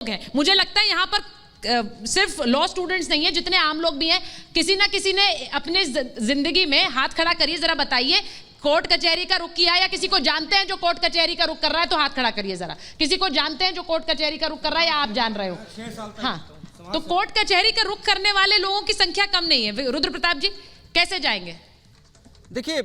है। मुझे लगता है यहाँ पर सिर्फ लॉ स्टूडेंट्स नहीं है, जितने आम लोग भी हैं, किसी ना किसी ने अपने जिंदगी में हाथ खड़ा करिए, जरा बताइए कोर्ट कचहरी का रुख किया, या किसी को जानते हैं जो कोर्ट कचहरी का रुख कर रहा है, तो हाथ खड़ा करिए जरा। किसी को जानते हैं जो कोर्ट कचहरी का रुख कर रहा है, या आप जान रहे हो? हाँ, तो कोर्ट कचहरी का रुख करने वाले लोगों की संख्या कम नहीं है। रुद्र प्रताप जी कैसे जाएंगे? देखिए,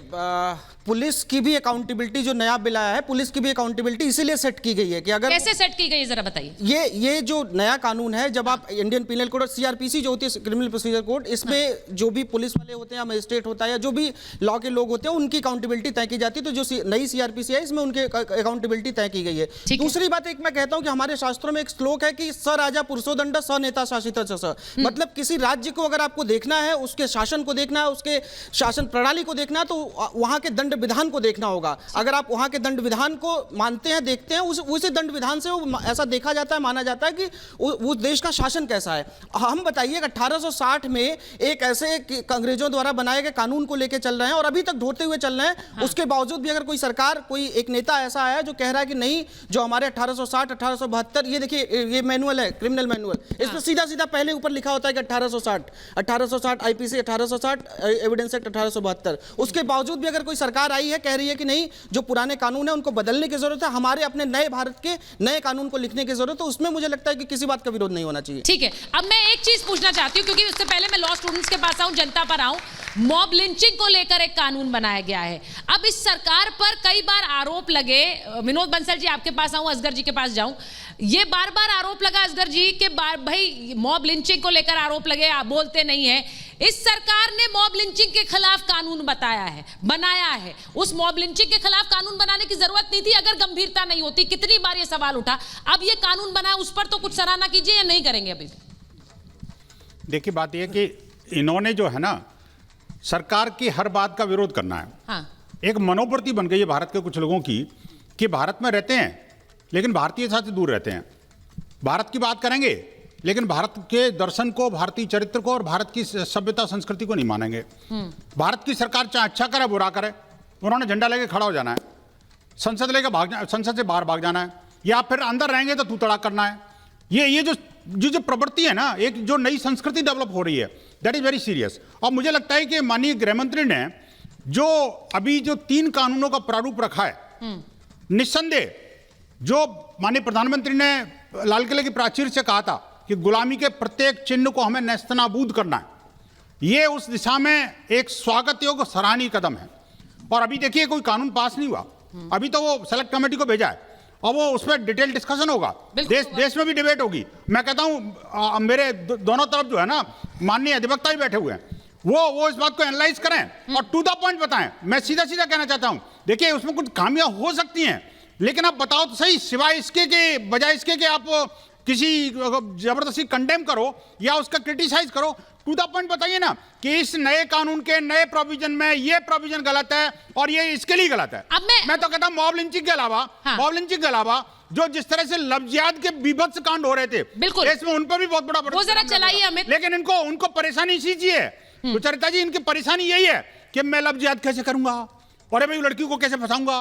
पुलिस की भी अकाउंटेबिलिटी जो नया बिल आया है, पुलिस की भी अकाउंटेबिलिटी इसीलिए सेट की गई है कि अगर कैसे सेट की गई है जरा बताइए। ये जो नया कानून है, जब आप इंडियन पिनल कोड और सीआरपीसी जो होती है क्रिमिनल प्रोसीजर कोड, इसमें जो भी पुलिस वाले होते हैं या मजिस्ट्रेट होता है या जो भी लॉ के लोग होते हैं, उनकी अकाउंटेबिलिटी तय की जाती है। तो जो नई सीआरपीसी है, इसमें उनकी अकाउंटेबिलिटी तय की गई है। दूसरी बात एक मैं कहता हूं कि हमारे शास्त्रों में एक श्लोक है कि स राजा पुरुषोदंड स नेता शासित स। मतलब किसी राज्य को अगर आपको देखना है, उसके शासन को देखना है, उसके शासन प्रणाली को देखना है, तो वहां के दंड विधान को देखना होगा। अगर आप वहां के दंड विधान को मानते हैं, देखते हैं, उसी दंड विधान से ऐसा देखा जाता है, माना जाता है कि उस देश का शासन कैसा है। हम बताइए 1860 में एक ऐसे अंग्रेजों द्वारा बनाए गए कानून को लेकर चल रहे हैं और अभी तक ढोते हुए चल रहे हैं। हाँ। उसके बावजूद भी अगर कोई सरकार, कोई एक नेता ऐसा आया जो कह रहा है कि नहीं, जो हमारे 1860 1872, ये देखिए ये मैनुअल है, क्रिमिनल मैनुअल, इसमें सीधा सीधा पहले ऊपर लिखा होता है कि 1860 आईपीसी 1860 एविडेंस एक्ट 1872। उसके बावजूद भी अगर कोई सरकार आई है, कह रही है कि नहीं, जो पुराने कानून है उनको बदलने की जरूरत है, हमारे अपने नए भारत के नए कानून को लिखने की जरूरत है, उसमें मुझे लगता है कि किसी बात का विरोध नहीं होना चाहिए। ठीक है, अब मैं एक चीज पूछना चाहती हूं, क्योंकि उससे पहले मैं लॉ स्टूडेंट्स के पास आऊं, जनता पर आऊं। मॉब लिंचिंग को लेकर एक कानून बनाया गया है। अब इस सरकार पर कई बार आरोप लगे, विनोद बंसल जी आपके पास आऊं, असगर जी के पास जाऊं, ये बार बार आरोप लगा असगर जी के भाई मॉब लिंचिंग को लेकर आरोप लगे, आप बोलते नहीं है। इस सरकार ने मॉब लिंचिंग के खिलाफ कानून बनाया है। उस मॉब लिंचिंग के खिलाफ कानून बनाने की जरूरत नहीं थी अगर गंभीरता नहीं होती। कितनी बार ये सवाल उठा, अब ये कानून बना, उस पर तो कुछ सराहना कीजिए या नहीं करेंगे अभी? देखिए, बात यह कि इन्होंने जो है ना, सरकार की हर बात का विरोध करना है। हाँ। एक मनोवृत्ति बन गई है भारत के कुछ लोगों की कि भारत में रहते हैं लेकिन भारतीयता से दूर रहते हैं। भारत की बात करेंगे लेकिन भारत के दर्शन को, भारतीय चरित्र को और भारत की सभ्यता संस्कृति को नहीं मानेंगे। भारत की सरकार चाहे अच्छा करे बुरा करे, उन्होंने झंडा लेके खड़ा हो जाना है, संसद लेके संसद से बाहर भाग जाना है, या फिर अंदर रहेंगे तो तू तड़ाक करना है। ये जो प्रवृत्ति है ना, एक जो नई संस्कृति डेवलप हो रही है, दैट इज वेरी सीरियस। और मुझे लगता है कि माननीय गृहमंत्री ने जो अभी जो 3 कानूनों का प्रारूप रखा है, निस्संदेह जो माननीय प्रधानमंत्री ने लाल किले की प्राचीर से कहा था कि गुलामी के प्रत्येक चिन्ह को हमें नेस्तनाबूद करना है, ये उस दिशा में एक स्वागत योग्य सराहनीय कदम है। और अभी देखिए कोई कानून पास नहीं हुआ, अभी तो वो सेलेक्ट कमेटी को भेजा है और वो उस पर डिटेल डिस्कशन होगा, देश में भी डिबेट होगी। मैं कहता हूं मेरे दोनों तरफ जो है ना माननीय अधिवक्ता भी बैठे हुए हैं, वो इस बात को एनालाइज करें और टू द पॉइंट बताएं। मैं सीधा सीधा कहना चाहता हूं, देखिए उसमें कुछ खामियां हो सकती हैं, लेकिन आप बताओ तो सही, सिवाय इसके के बजाय इसके कि आप किसी जबरदस्ती कंडेम करो या उसका क्रिटिसाइज करो, टू द पॉइंट बताइए ना कि इस नए कानून के नए प्रोविजन में ये प्रोविजन गलत है और ये इसके लिए गलत है। अब मैं तो कहता हूं मॉब लिंचिंग के अलावा, हाँ, मॉब लिंचिंग के अलावा जो जिस तरह से लफ्जियात के बीभत्स कांड हो रहे थे, बिल्कुल इसमें उन पर भी बहुत बड़ा वो जरा चलाइए अमित। लेकिन उनको परेशानी इसी चीज है, सुचरिता जी, इनकी परेशानी यही है कि मैं लफ्जियात कैसे करूंगा, और भाई लड़की को कैसे फंसाऊंगा,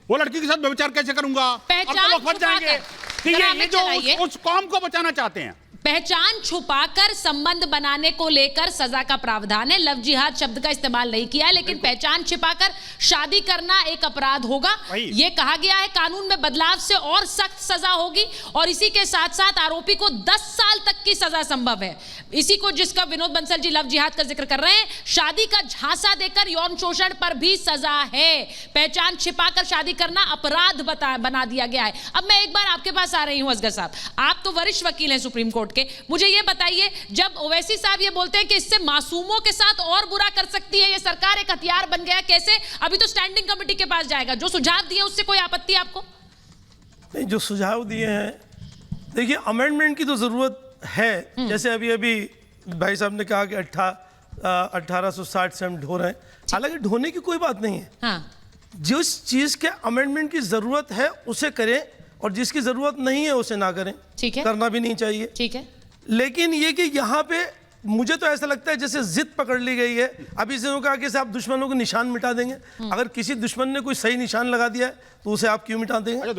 वो लड़की के साथ व्यभिचार कैसे करूंगा, अब तो लोग फंस जाएंगे। ये जो उस कौम को बचाना चाहते हैं, पहचान छुपाकर संबंध बनाने को लेकर सजा का प्रावधान है। लव जिहाद शब्द का इस्तेमाल नहीं किया है, लेकिन पहचान छिपाकर शादी करना एक अपराध होगा, यह कहा गया है। कानून में बदलाव से और सख्त सजा होगी और इसी के साथ साथ आरोपी को 10 साल तक की सजा संभव है। इसी को जिसका विनोद बंसल जी लव जिहाद का जिक्र कर रहे हैं, शादी का झांसा देकर यौन शोषण पर भी सजा है। पहचान छिपाकर शादी करना अपराध बना दिया गया है। अब मैं एक बार आपके पास आ रही हूं असगर साहब, आप तो वरिष्ठ वकील हैं सुप्रीम कोर्ट के, मुझे ये बताइए, जब ओवैसी साहब ये बोलते हैं कि इससे मासूमों के साथ और बुरा कर सकती है ये सरकार, एक हथियार बन गया, कैसे? अभी तो स्टैंडिंग कमेटी के पास जाएगा, जो सुझाव दिए उससे कोई आपत्ति आपको नहीं? जो सुझाव दिए हैं, देखिए अमेंडमेंट की तो जरूरत है। जैसे अभी भाई साहब ने कहा कि 1860 से हम ढो रहे हैं, हालांकि ढोने की कोई बात नहीं है। हाँ। जिस चीज के अमेंडमेंट की जरूरत है उसे करें और जिसकी जरूरत नहीं है उसे ना करें, ठीक है, करना भी नहीं चाहिए, ठीक है। लेकिन ये कि यहाँ पे मुझे तो ऐसा लगता है जैसे जिद पकड़ ली गई है। अभी इन्होंने कहा कि आप दुश्मनों को निशान मिटा देंगे, अगर किसी दुश्मन ने कोई सही निशान लगा दिया है तो उसे आप क्यों मिटा देंगे?